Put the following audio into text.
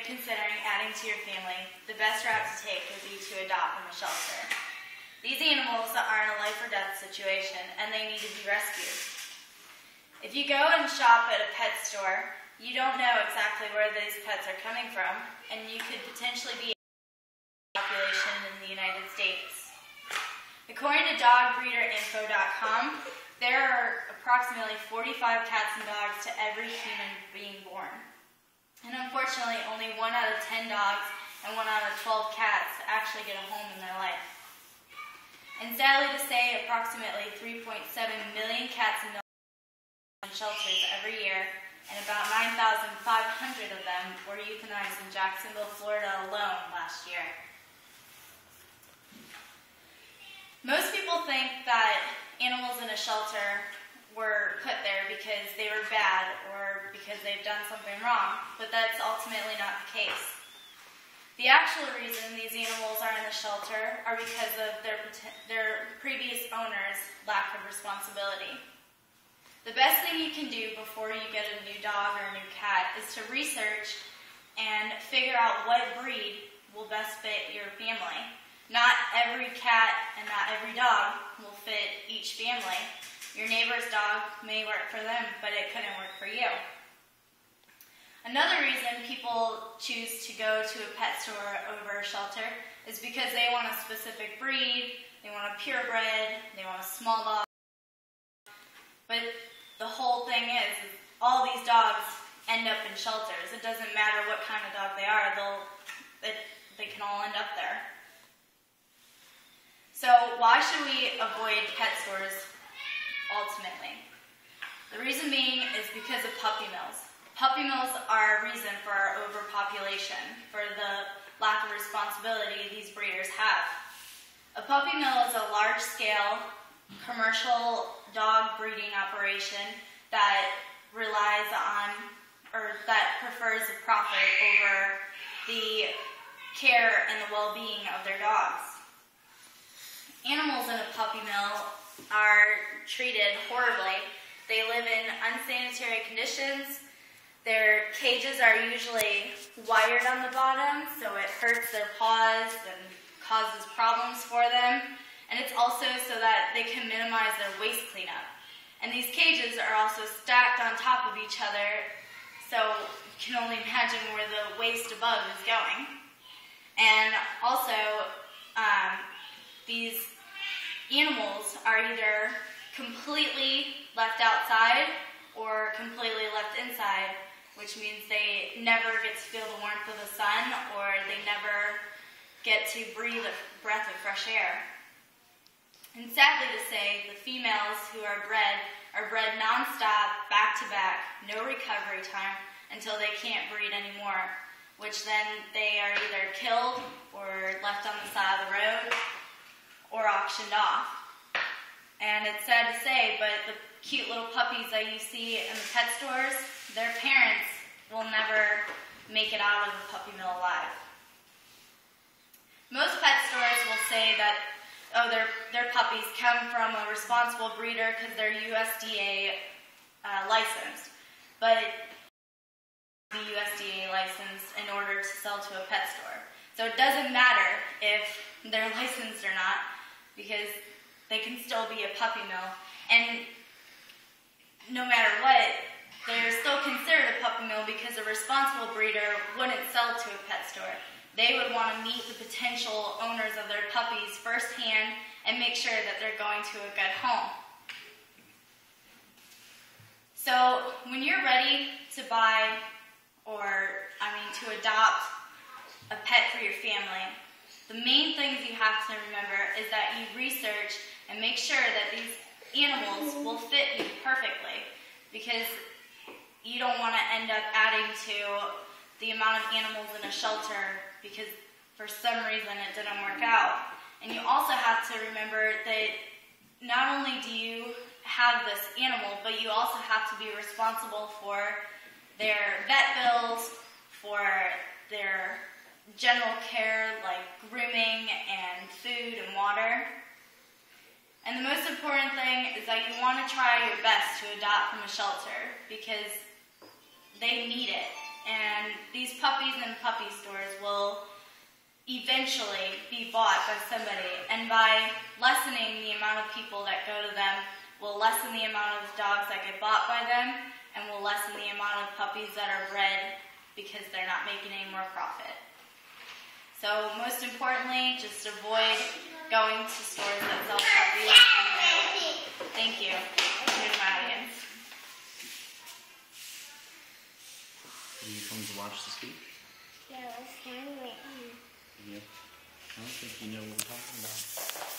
considering adding to your family, the best route to take would be to adopt from a shelter. These animals are in a life or death situation and they need to be rescued. If you go and shop at a pet store, you don't know exactly where these pets are coming from, and you could potentially be a population in the United States. According to dogbreederinfo.com, there are approximately 45 cats and dogs to every human being born. And unfortunately, only 1 out of 10 dogs and 1 out of 12 cats actually get a home in their life. And sadly to say, approximately 3.7 million cats and dogs in shelters every year, and about 9,500 of them were euthanized in Jacksonville, Florida alone last year. Most people think that animals in a shelter were put there because they were bad or because they've done something wrong, but that's ultimately not the case. The actual reason these animals are in the shelter are because of their previous owners' lack of responsibility. The best thing you can do before you get a new dog or a new cat is to research and figure out what breed will best fit your family. Not every cat and not every dog will fit each family. Your neighbor's dog may work for them, but it couldn't work for you. Another reason people choose to go to a pet store over a shelter is because they want a specific breed, they want a purebred, they want a small dog. But the whole thing is all these dogs end up in shelters. It doesn't matter what kind of dog they are, they can all end up there. So why should we avoid pet stores ultimately? The reason being is because of puppy mills. Puppy mills are a reason for our overpopulation, for the lack of responsibility these breeders have. A puppy mill is a large-scale commercial dog breeding operation that relies on, or that prefers the profit over the care and the well-being of their dogs. Animals in a puppy mill are treated horribly. They live in unsanitary conditions. Their cages are usually wired on the bottom, so it hurts their paws and causes problems for them. And it's also so that they can minimize their waste cleanup. And these cages are also stacked on top of each other, so you can only imagine where the waste above is going. And also, these animals are either completely left outside or completely left inside, which means they never get to feel the warmth of the sun or they never get to breathe a breath of fresh air. And sadly to say, the females who are bred non-stop, back-to-back, no recovery time until they can't breed anymore, which then they are either killed or left on the side of the road or auctioned off. And it's sad to say, but the cute little puppies that you see in the pet stores, their parents will never make it out of the puppy mill alive. Most pet stores will say that their puppies come from a responsible breeder because they're USDA licensed. But the USDA license in order to sell to a pet store. So it doesn't matter if they're licensed or not, because they can still be a puppy mill. And no matter what, they're still considered a puppy mill because a responsible breeder wouldn't sell to a pet store. They would want to meet the potential owners of their puppies firsthand and make sure that they're going to a good home. So when you're ready to buy to adopt a pet for your family, the main things you have to remember is that you research and make sure that these animals will fit you perfectly, because you don't want to end up adding to the amount of animals in a shelter because for some reason it didn't work out. And you also have to remember that not only do you have this animal, but you also have to be responsible for their vet bills, for their general care like grooming and food and water. And the most important thing is that you want to try your best to adopt from a shelter because they need it. And these these puppies in puppy stores will eventually be bought by somebody, and by lessening the amount of people that go to them, will lessen the amount of dogs that get bought by them, and will lessen the amount of puppies that are bred because they're not making any more profit. So most importantly, just avoid going to stores that sell puppies. Thank you. Here's my audience. Are you coming to watch the speech? Yeah, it's handwritten. Yep. I don't think you know what we're talking about.